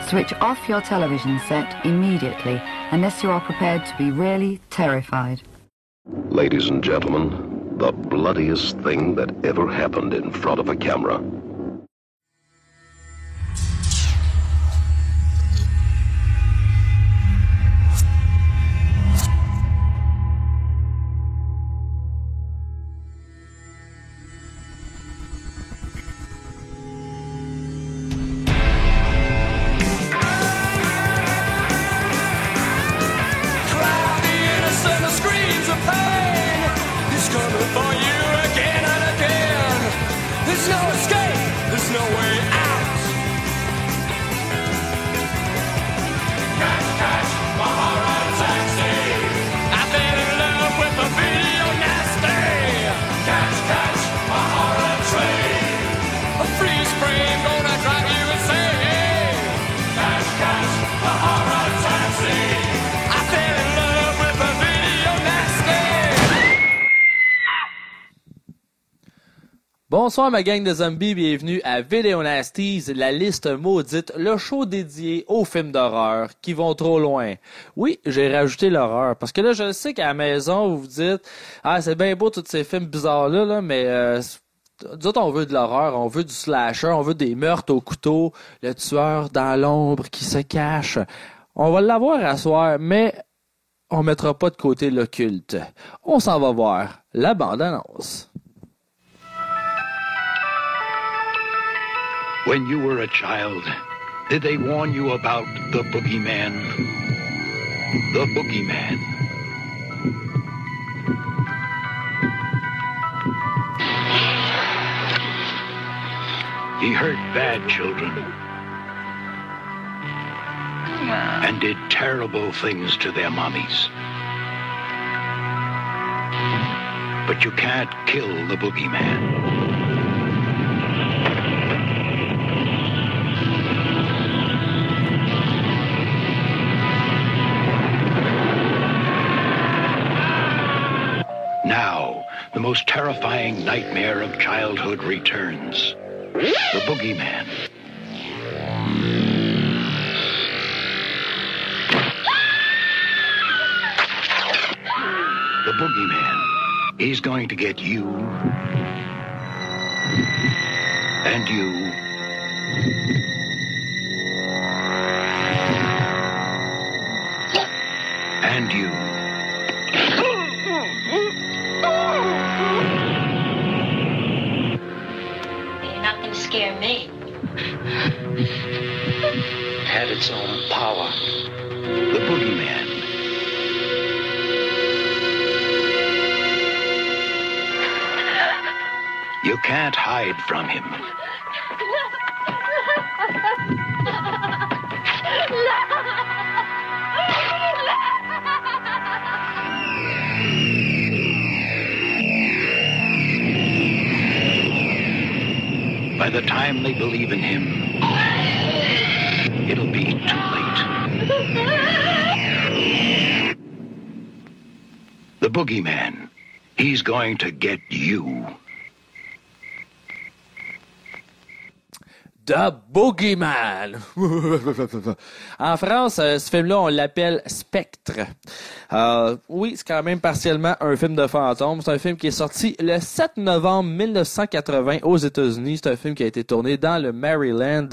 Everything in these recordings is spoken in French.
Switch off your television set immediately unless you are prepared to be really terrified. Ladies and gentlemen, the bloodiest thing that ever happened in front of a camera. Bonsoir ma gang de zombies, bienvenue à Video Nasties, la liste maudite, le show dédié aux films d'horreur qui vont trop loin. Oui, j'ai rajouté l'horreur, parce que là je sais qu'à la maison vous vous dites « Ah, c'est bien beau tous ces films bizarres-là, là, mais nous autres on veut de l'horreur, on veut du slasher, on veut des meurtres au couteau, le tueur dans l'ombre qui se cache. » On va l'avoir à soir, mais on mettra pas de côté l'occulte. On s'en va voir la bande-annonce. When you were a child, did they warn you about the boogeyman? The boogeyman. He hurt bad children and did terrible things to their mommies. But you can't kill the boogeyman. Now, the most terrifying nightmare of childhood returns. The boogeyman. The boogeyman. He's going to get you. And you. And you. Scare me. Had its own power. The boogeyman. You can't hide from him. By the time they believe in him, it'll be too late. The boogeyman, he's going to get you. The Boogeyman. En France, ce film-là, on l'appelle Spectre. Oui, c'est quand même partiellement un film de fantôme. C'est un film qui est sorti le 7 novembre 1980 aux États-Unis. C'est un film qui a été tourné dans le Maryland.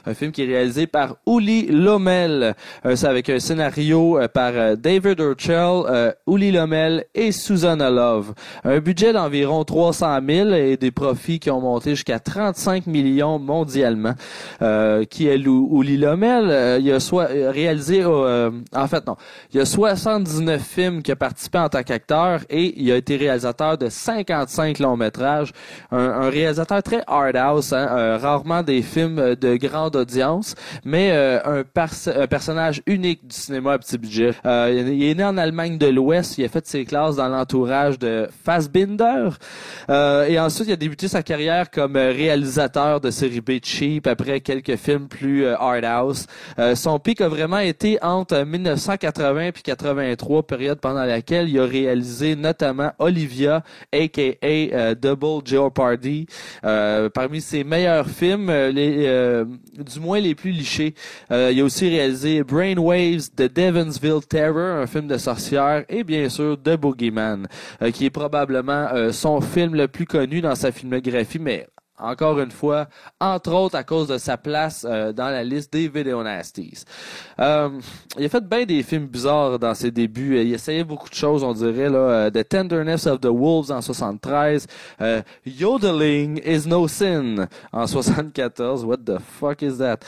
Un film qui est réalisé par Ulli Lommel. C'est avec un scénario par David Urchel, Ulli Lommel et Susanna Love. Un budget d'environ 300 000 et des profits qui ont monté jusqu'à 35 millions mondialement. Qui est Ulli Lommel. Il a réalisé, il y a 79 films qu'il a participé en tant qu'acteur et il a été réalisateur de 55 longs métrages. Un réalisateur très hard house, rarement des films de grande audience, mais un personnage unique du cinéma à petit budget. Il est né en Allemagne de l'Ouest, il a fait ses classes dans l'entourage de Fassbinder et ensuite il a débuté sa carrière comme réalisateur de série B de Cheers cheap après quelques films plus hard house. Son pic a vraiment été entre 1980 puis 83, période pendant laquelle il a réalisé notamment Olivia, a.k.a. Double Jeopardy. Parmi ses meilleurs films, du moins les plus lichés. Il a aussi réalisé Brainwaves, The Devonsville Terror, un film de sorcière, et bien sûr The Boogeyman, qui est probablement son film le plus connu dans sa filmographie, mais encore une fois, entre autres à cause de sa place dans la liste des Video Nasties. Il a fait bien des films bizarres dans ses débuts. Il essayait beaucoup de choses, on dirait, là. The Tenderness of the Wolves en 73. Yodeling is no sin en 74. What the fuck is that?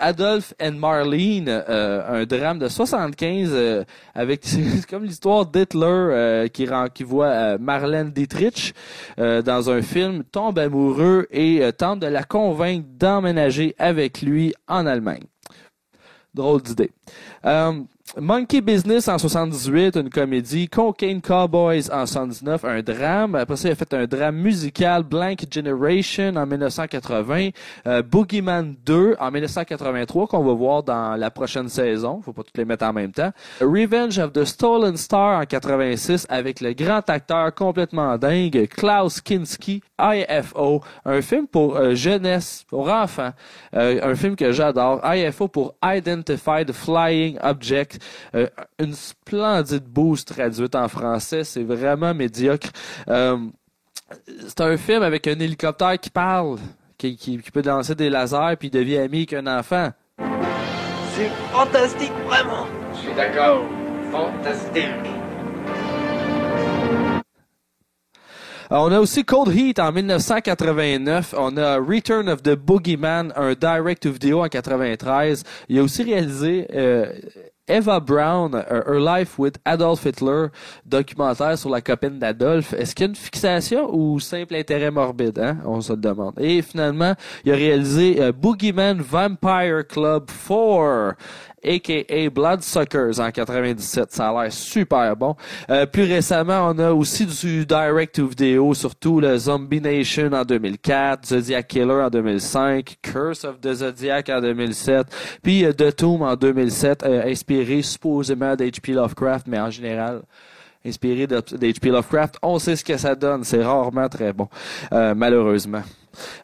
Adolphe and Marlene, un drame de 75 avec c'est comme l'histoire d'Hitler qui voit Marlène Dietrich dans un film, tombe amoureux et tente de la convaincre d'emménager avec lui en Allemagne. Drôle d'idée. Monkey Business en 78, une comédie. Cocaine Cowboys en 79, un drame. Après ça, il a fait un drame musical, Blank Generation en 1980. Boogeyman 2 en 1983, qu'on va voir dans la prochaine saison. Faut pas toutes les mettre en même temps. Revenge of the Stolen Star en 86, avec le grand acteur complètement dingue, Klaus Kinski. IFO, un film pour jeunesse, pour enfants. Un film que j'adore. IFO pour Identified Flying Object. Une splendide bouse traduite en français, c'est vraiment médiocre. C'est un film avec un hélicoptère qui parle, qui peut lancer des lasers puis devient ami avec un enfant. C'est fantastique, vraiment. Je suis d'accord, fantastique. On a aussi Cold Heat en 1989. On a Return of the Boogeyman, un direct-to-video en 93. Il a aussi réalisé Eva Brown, Her Life with Adolf Hitler, documentaire sur la copine d'Adolf. Est-ce qu'il y a une fixation ou simple intérêt morbide, hein? On se le demande. Et finalement, il a réalisé Boogeyman Vampire Club 4, a.k.a. Bloodsuckers en 97. Ça a l'air super bon. Plus récemment, on a aussi du direct-to-video, surtout le Zombie Nation en 2004, Zodiac Killer en 2005, Curse of the Zodiac en 2007, puis The Tomb en 2007, inspiré supposément d'H.P. Lovecraft, mais en général inspiré d'H.P. Lovecraft. On sait ce que ça donne, c'est rarement très bon, malheureusement.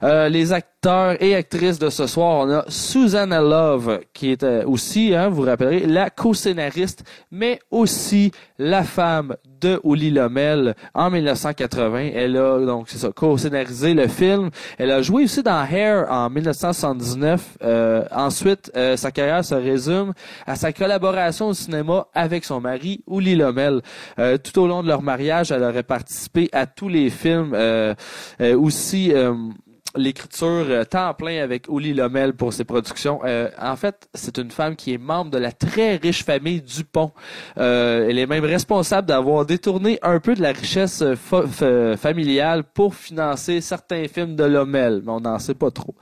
Les acteurs et actrices de ce soir, on a Susanna Love, qui est aussi, vous vous rappellerez, la co-scénariste, mais aussi la femme de Uli Lommel en 1980. Elle a donc, c'est ça, co-scénarisé le film. Elle a joué aussi dans Hair en 1979. Ensuite, sa carrière se résume à sa collaboration au cinéma avec son mari, Uli Lommel. Tout au long de leur mariage, elle aurait participé à tous les films, aussi l'écriture temps plein avec Uli Lommel pour ses productions. En fait, c'est une femme qui est membre de la très riche famille Dupont. Elle est même responsable d'avoir détourné un peu de la richesse familiale pour financer certains films de Lommel, mais on n'en sait pas trop.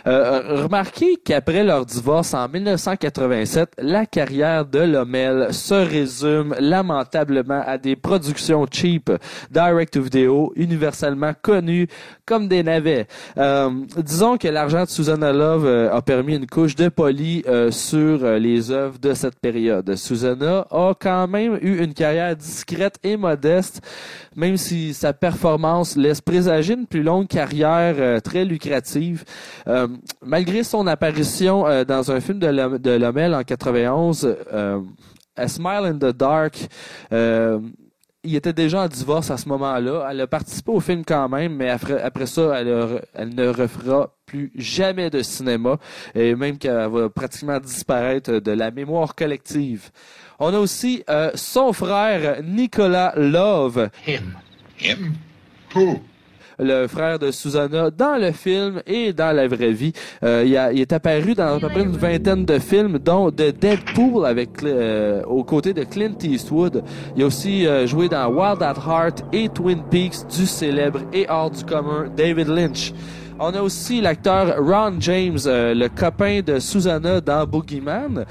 Remarquez qu'après leur divorce en 1987, la carrière de Lommel se résume lamentablement à des productions cheap, direct-to-video, universellement connues comme des navets. Disons que l'argent de Susanna Love a permis une couche de poli sur les œuvres de cette période. Susanna a quand même eu une carrière discrète et modeste, même si sa performance laisse présager une plus longue carrière très lucrative. Malgré son apparition dans un film de Lommel en 91, A Smile in the Dark, il était déjà en divorce à ce moment-là. Elle a participé au film quand même, mais après ça, elle ne refera plus jamais de cinéma, et même qu'elle va pratiquement disparaître de la mémoire collective. On a aussi son frère Nicolas Love. Him? Who? Le frère de Susanna dans le film et dans la vraie vie. Il est apparu dans à peu près une vingtaine de films, dont The Deadpool aux côtés de Clint Eastwood. Il a aussi joué dans Wild at Heart et Twin Peaks du célèbre et hors du commun David Lynch. On a aussi l'acteur Ron James, le copain de Susanna dans Boogeyman,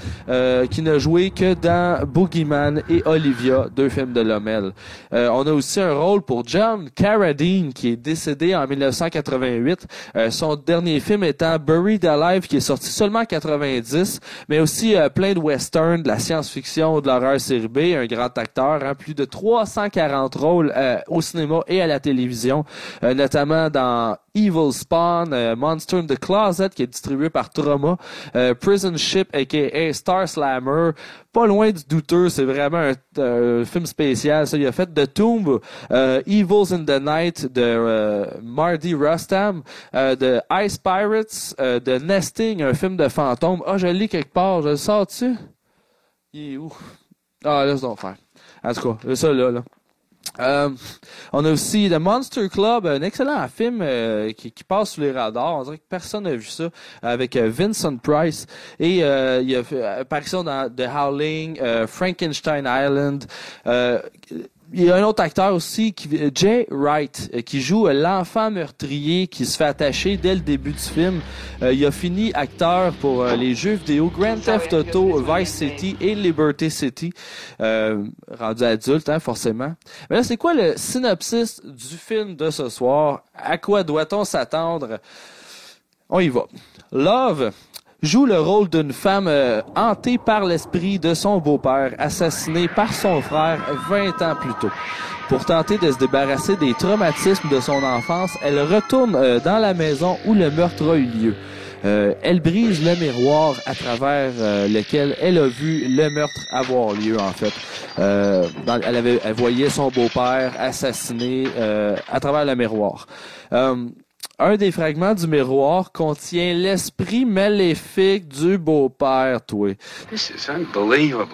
qui n'a joué que dans Boogeyman et Olivia, 2 films de Lommel. On a aussi un rôle pour John Carradine, qui est décédé en 1988. Son dernier film étant Buried Alive, qui est sorti seulement en 90, mais aussi plein de westerns, de la science-fiction, de l'horreur série B, un grand acteur, hein, plus de 340 rôles au cinéma et à la télévision, notamment dans Evil Spawn, Monster in the Closet, qui est distribué par Troma, Prison Ship, a.k.a. Star Slammer, pas loin du douteux, c'est vraiment un film spécial. Ça, il a fait The Tomb, Evils in the Night de Marty Rustam, de Ice Pirates, de Nesting, un film de fantôme. Ah, je le lis quelque part, je le sors-tu? Il est où? Ah, laisse donc faire. En tout cas, c'est ça là. On a aussi The Monster Club, un excellent film qui passe sous les radars. On dirait que personne n'a vu ça, avec Vincent Price. Et il y a fait apparition dans The Howling, Frankenstein Island. Il y a un autre acteur aussi, Jay Wright, qui joue l'enfant meurtrier qui se fait attacher dès le début du film. Il a fini acteur pour les jeux vidéo Grand Theft Auto, Vice City et Liberty City, rendu adulte, hein, forcément. Mais là, c'est quoi le synopsis du film de ce soir? À quoi doit-on s'attendre? On y va. Love joue le rôle d'une femme hantée par l'esprit de son beau-père, assassiné par son frère 20 ans plus tôt. Pour tenter de se débarrasser des traumatismes de son enfance, elle retourne dans la maison où le meurtre a eu lieu. Elle brise le miroir à travers lequel elle a vu le meurtre avoir lieu, en fait. Elle voyait son beau-père assassiné à travers le miroir. Un des fragments du miroir contient l'esprit maléfique du beau-père, toi. This is unbelievable.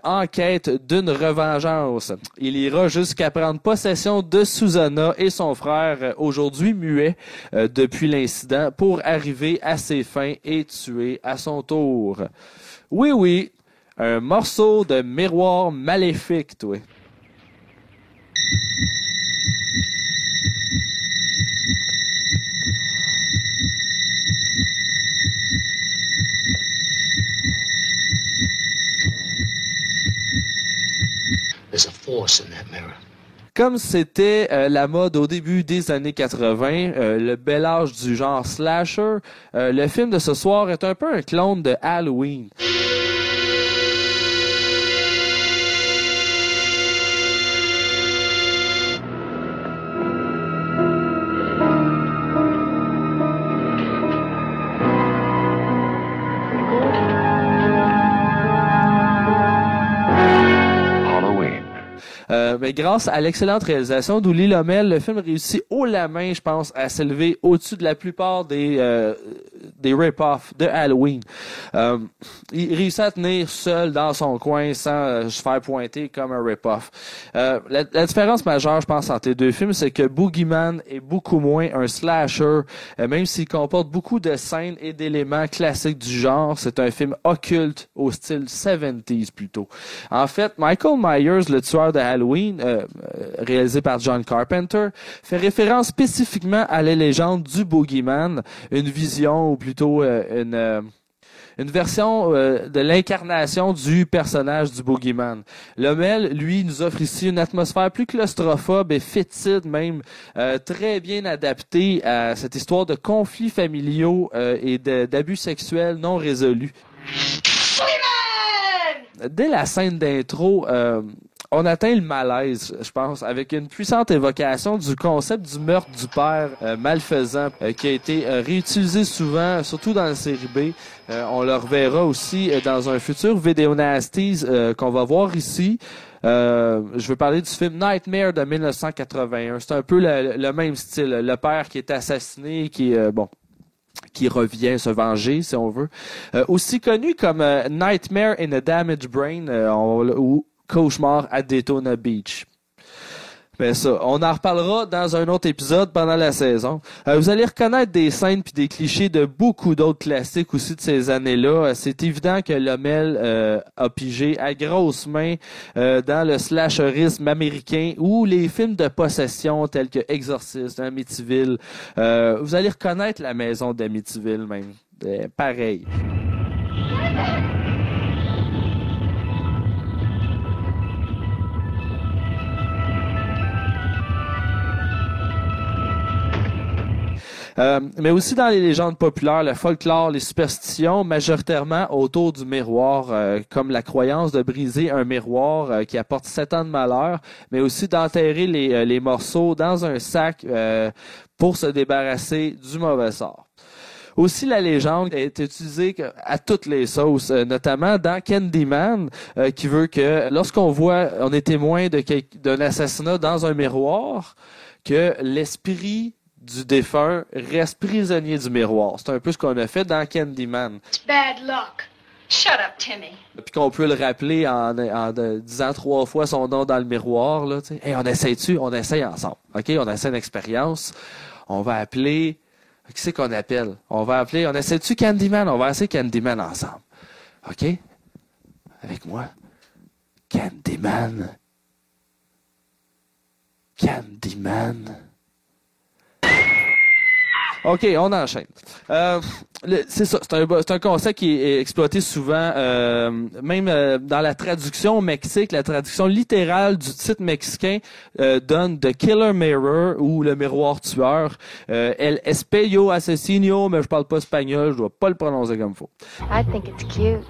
En quête d'une revengeance. Il ira jusqu'à prendre possession de Susanna et son frère, aujourd'hui muet depuis l'incident, pour arriver à ses fins et tuer à son tour. Oui, un morceau de miroir maléfique, toi. There's a force in that mirror. Comme c'était la mode au début des années 80, le bel âge du genre slasher, le film de ce soir est un peu un clone de Halloween. Mais grâce à l'excellente réalisation d'Uli Lommel, le film réussit haut la main, je pense, à s'élever au-dessus de la plupart des rip-offs de Halloween. Il réussit à tenir seul dans son coin sans se faire pointer comme un rip-off. La différence majeure, je pense, entre les deux films, c'est que Boogeyman est beaucoup moins un slasher, même s'il comporte beaucoup de scènes et d'éléments classiques du genre. C'est un film occulte au style 70s plutôt. En fait, Michael Myers, le tueur de Halloween, réalisé par John Carpenter, fait référence spécifiquement à la légende du Boogeyman, une vision ou plutôt une version de l'incarnation du personnage du Boogeyman. Lommel, lui, nous offre ici une atmosphère plus claustrophobe et fétide même, très bien adaptée à cette histoire de conflits familiaux et d'abus sexuels non résolus. Dès la scène d'intro, on atteint le malaise, je pense, avec une puissante évocation du concept du meurtre du père malfaisant qui a été réutilisé souvent, surtout dans la série B. On le reverra aussi dans un futur Video Nasties qu'on va voir ici. Je veux parler du film Nightmare de 1981. C'est un peu le même style. Le père qui est assassiné, qui revient se venger, si on veut. Aussi connu comme Nightmare in a Damaged Brain, ou Cauchemar à Daytona Beach. Ben ça, on en reparlera dans un autre épisode pendant la saison. Vous allez reconnaître des scènes puis des clichés de beaucoup d'autres classiques aussi de ces années-là. C'est évident que Lommel a pigé à grosses mains dans le slasherisme américain ou les films de possession tels que Exorcist, Amityville. Vous allez reconnaître la maison d'Amityville même. Pareil. Mais aussi dans les légendes populaires, le folklore, les superstitions, majoritairement autour du miroir, comme la croyance de briser un miroir qui apporte 7 ans de malheur, mais aussi d'enterrer les morceaux dans un sac pour se débarrasser du mauvais sort. Aussi, la légende est utilisée à toutes les sauces, notamment dans Candyman, qui veut que lorsqu'on est témoin d'un assassinat dans un miroir, que l'esprit du défunt reste prisonnier du miroir. C'est un peu ce qu'on a fait dans Candyman. It's bad luck. Shut up, Timmy. Puis qu'on peut le rappeler en disant 3 fois son nom dans le miroir. Là, tu sais. Hey, on essaye ensemble. OK? On essaie une expérience. On va appeler... Qui c'est qu'on appelle? On essaie-tu Candyman? On va essayer Candyman ensemble. OK? Avec moi. Candyman. OK, on enchaîne. C'est ça, c'est un concept qui est exploité souvent, même dans la traduction au Mexique, la traduction littérale du titre mexicain donne The Killer Mirror ou le miroir tueur. El espejo asesino, mais je parle pas espagnol, je dois pas le prononcer comme il faut. I think it's cute.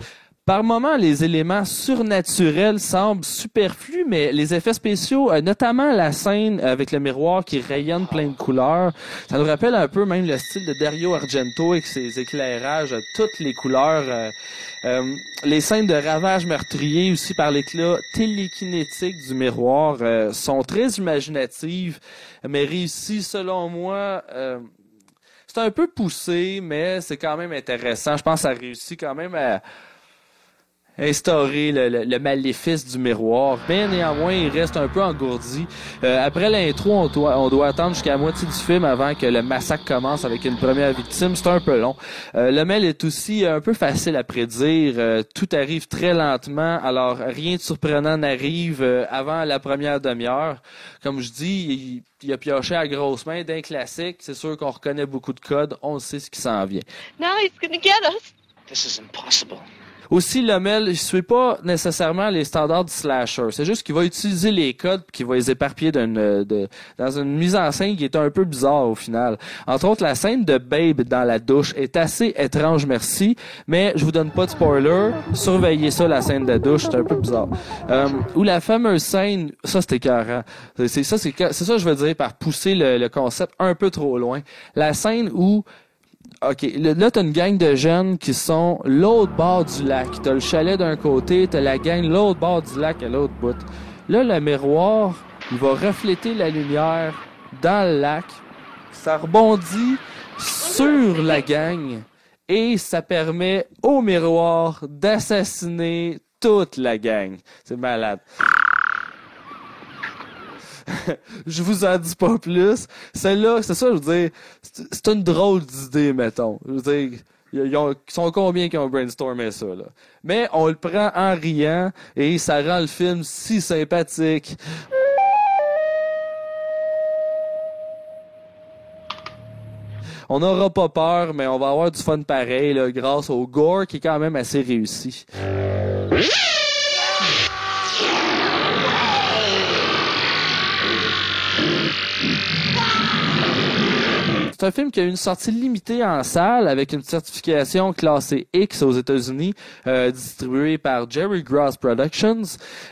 Par moments, les éléments surnaturels semblent superflus, mais les effets spéciaux, notamment la scène avec le miroir qui rayonne plein de couleurs, ça nous rappelle un peu même le style de Dario Argento avec ses éclairages, toutes les couleurs. Les scènes de ravages meurtriers aussi par l'éclat télékinétique du miroir sont très imaginatives, mais réussies selon moi. C'est un peu poussé, mais c'est quand même intéressant. Je pense que ça réussit quand même à instaurer le maléfice du miroir. Mais néanmoins, il reste un peu engourdi. Après l'intro, on doit attendre jusqu'à la moitié du film avant que le massacre commence avec une première victime. C'est un peu long. Le mail est aussi un peu facile à prédire. Tout arrive très lentement, alors rien de surprenant n'arrive avant la première demi-heure. Comme je dis, il a pioché à grosse main d'un classique. C'est sûr qu'on reconnaît beaucoup de codes. On sait ce qui s'en vient. Now he's gonna get us. This is impossible. Aussi, Lommel ne suit pas nécessairement les standards du slasher. C'est juste qu'il va utiliser les codes et qu'il va les éparpiller dans une mise en scène qui est un peu bizarre au final. Entre autres, la scène de Babe dans la douche est assez étrange, merci, mais je vous donne pas de spoiler. Surveillez ça, la scène de douche, c'est un peu bizarre. Ou la fameuse scène, ça c'était écœurant. C'est ça que je veux dire par pousser le concept un peu trop loin. La scène où OK, là, t'as une gang de jeunes qui sont l'autre bord du lac. T'as le chalet d'un côté, t'as la gang l'autre bord du lac à l'autre bout. Là, le miroir, il va refléter la lumière dans le lac. Ça rebondit sur la gang et ça permet au miroir d'assassiner toute la gang. C'est malade. Je vous en dis pas plus. Celle-là, c'est ça, je veux dire, c'est une drôle d'idée, mettons. Je veux dire, ils sont combien qui ont brainstormé ça, là? Mais on le prend en riant et ça rend le film si sympathique. On n'aura pas peur, mais on va avoir du fun pareil, là, grâce au gore qui est quand même assez réussi. C'est un film qui a eu une sortie limitée en salle avec une certification classée X aux États-Unis, distribuée par Jerry Gross Productions.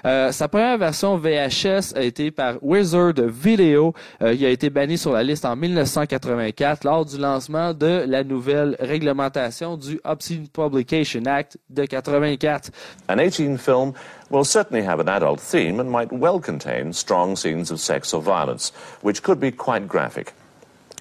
Sa première version VHS a été par Wizard Video. Il a été banni sur la liste en 1984 lors du lancement de la nouvelle réglementation du Obscene Publication Act de 84. An 18 film will certainly have an adult theme and might well contain strong scenes of sex or violence, which could be quite graphic.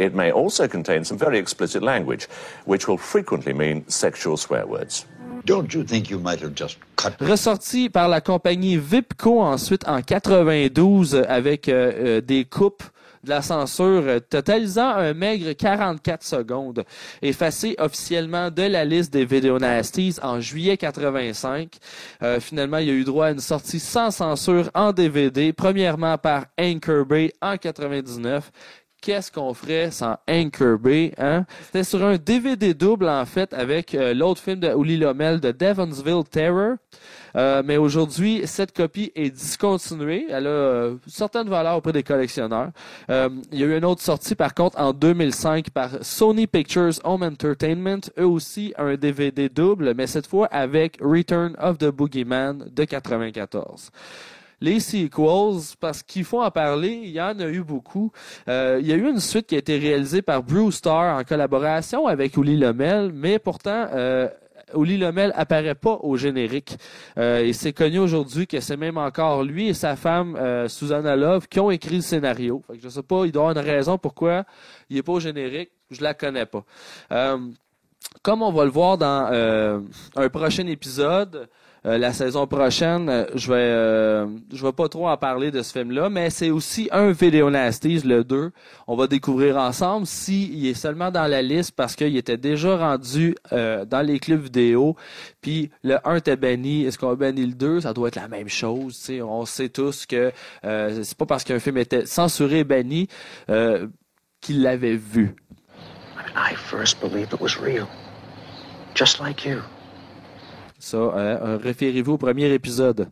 It may also contain some very explicit language, which will frequently mean sexual swear words. Don't you think you might have just cut... Ressorti par la compagnie Vipco ensuite en 92 avec des coupes de la censure totalisant un maigre 44 secondes. Effacé officiellement de la liste des Video Nasties en juillet 85. Finalement, il y a eu droit à une sortie sans censure en DVD, premièrement par Anchor Bay en 99. Qu'est-ce qu'on ferait sans Anchor Bay, hein? C'était sur un DVD double, en fait, avec l'autre film de Uli Lommel de Devonsville Terror. Mais aujourd'hui, cette copie est discontinuée. Elle a certaines valeurs auprès des collectionneurs. Il y a eu une autre sortie, par contre, en 2005 par Sony Pictures Home Entertainment. Eux aussi, un DVD double, mais cette fois avec Return of the Boogeyman de 94. Les sequels, parce qu'il faut en parler, il y en a eu beaucoup. Il y a eu une suite qui a été réalisée par Bruce Starr en collaboration avec Uli Lommel, mais pourtant, Uli Lommel apparaît pas au générique. Et c'est connu aujourd'hui que c'est même encore lui et sa femme, Susanna Love, qui ont écrit le scénario. Fait que je sais pas, il doit y avoir une raison pourquoi il est pas au générique. Je la connais pas. Comme on va le voir dans un prochain épisode, la saison prochaine, je vais pas trop en parler de ce film-là, mais c'est aussi un Video Nasties, le 2. On va découvrir ensemble s'il est seulement dans la liste parce qu'il était déjà rendu dans les clubs vidéo, puis le 1 était banni. Est-ce qu'on a banni le 2? Ça doit être la même chose. T'sais. On sait tous que c'est pas parce qu'un film était censuré et banni qu'il l'avait vu. I first believed it was real. Just like you. Ça, référez-vous au premier épisode.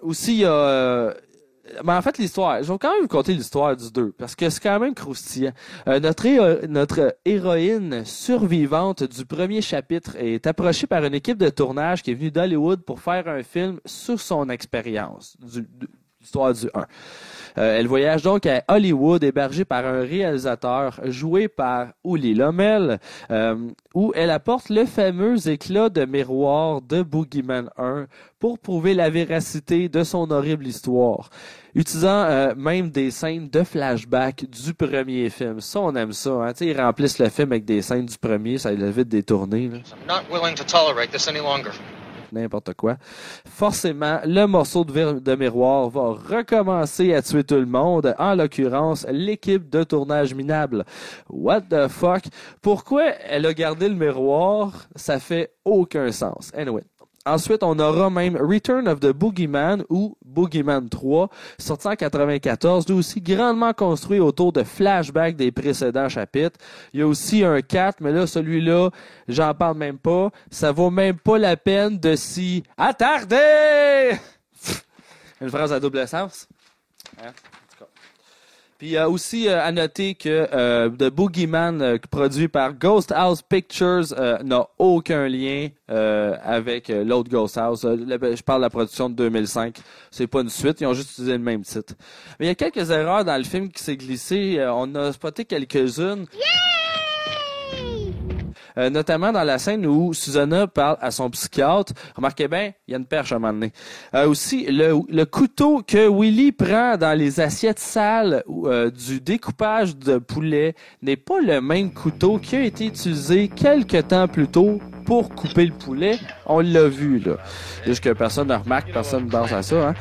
Aussi, il y a... mais en fait, l'histoire, je vais quand même vous conter l'histoire du 2, parce que c'est quand même croustillant. Notre héroïne survivante du premier chapitre est approchée par une équipe de tournage qui est venue d'Hollywood pour faire un film sur son expérience, l'histoire du 1. Elle voyage donc à Hollywood, hébergée par un réalisateur joué par Uli Lommel, où elle apporte le fameux éclat de miroir de Boogeyman 1 pour prouver la véracité de son horrible histoire, utilisant même des scènes de flashback du premier film. Ça, on aime ça. Hein? Ils remplissent le film avec des scènes du premier, ça évite des tournées. Là. I'm not willing to tolerate this any longer. N'importe quoi. Forcément, le morceau de miroir va recommencer à tuer tout le monde, en l'occurrence, l'équipe de tournage minable. What the fuck? Pourquoi elle a gardé le miroir? Ça fait aucun sens. Anyway. Ensuite, on aura même Return of the Boogeyman ou Boogeyman 3, sorti en 94, lui aussi grandement construit autour de flashbacks des précédents chapitres. Il y a aussi un 4, mais là, celui-là, j'en parle même pas. Ça vaut même pas la peine de s'y attarder! Une phrase à double sens. Hein? Puis il y a aussi à noter que The Boogeyman produit par Ghost House Pictures n'a aucun lien avec l'autre Ghost House. Je parle de la production de 2005. C'est pas une suite, ils ont juste utilisé le même titre. Mais il y a quelques erreurs dans le film qui s'est glissé. On a spoté quelques-unes. Notamment dans la scène où Susanna parle à son psychiatre. Remarquez bien, il y a une perche à un moment donné. Aussi, le couteau que Willy prend dans les assiettes sales du découpage de poulet n'est pas le même couteau qui a été utilisé quelque temps plus tôt pour couper le poulet. On l'a vu, là. Juste que personne ne remarque, personne ne pense à ça. Hein.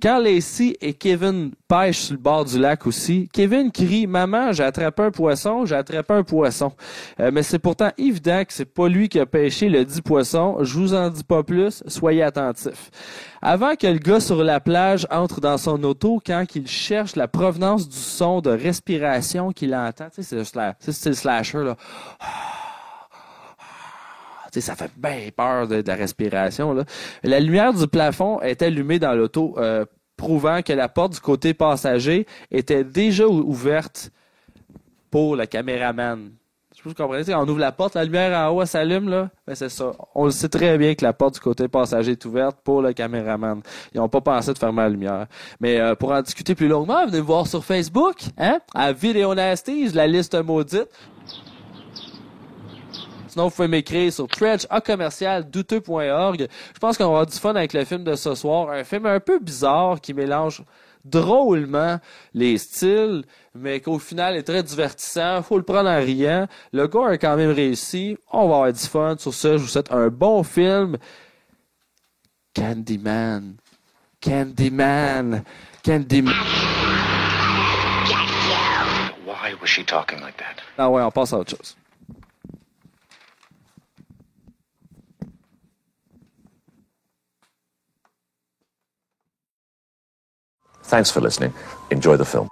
Quand Lacey et Kevin pêchent sur le bord du lac aussi, Kevin crie « Maman, j'ai attrapé un poisson, j'ai attrapé un poisson. » Mais c'est pourtant évident que c'est pas lui qui a pêché le dit poisson. Je vous en dis pas plus, soyez attentifs. Avant que le gars sur la plage entre dans son auto, quand il cherche la provenance du son de respiration qu'il entend, tu sais, c'est le slasher, là. T'sais, ça fait bien peur de la respiration. Là. La lumière du plafond est allumée dans l'auto, prouvant que la porte du côté passager était déjà ouverte pour le caméraman. Je sais pas si vous comprenez. Quand on ouvre la porte, la lumière en haut, elle s'allume. Là. Ben, c'est ça. On le sait très bien que la porte du côté passager est ouverte pour le caméraman. Ils n'ont pas pensé de fermer la lumière. Mais pour en discuter plus longuement, venez me voir sur Facebook, hein, à Video Nasties, la liste maudite. Sinon, vous pouvez m'écrire sur tredge@douteux.org. Je pense qu'on va avoir du fun avec le film de ce soir. Un film un peu bizarre qui mélange drôlement les styles, mais qu'au final est très divertissant. Faut le prendre en riant. Le gars a quand même réussi. On va avoir du fun. Sur ce, je vous souhaite un bon film. Candyman. Candyman. Candyman. Why was she talking like that? Ah ouais, on passe à autre chose. Thanks for listening. Enjoy the film.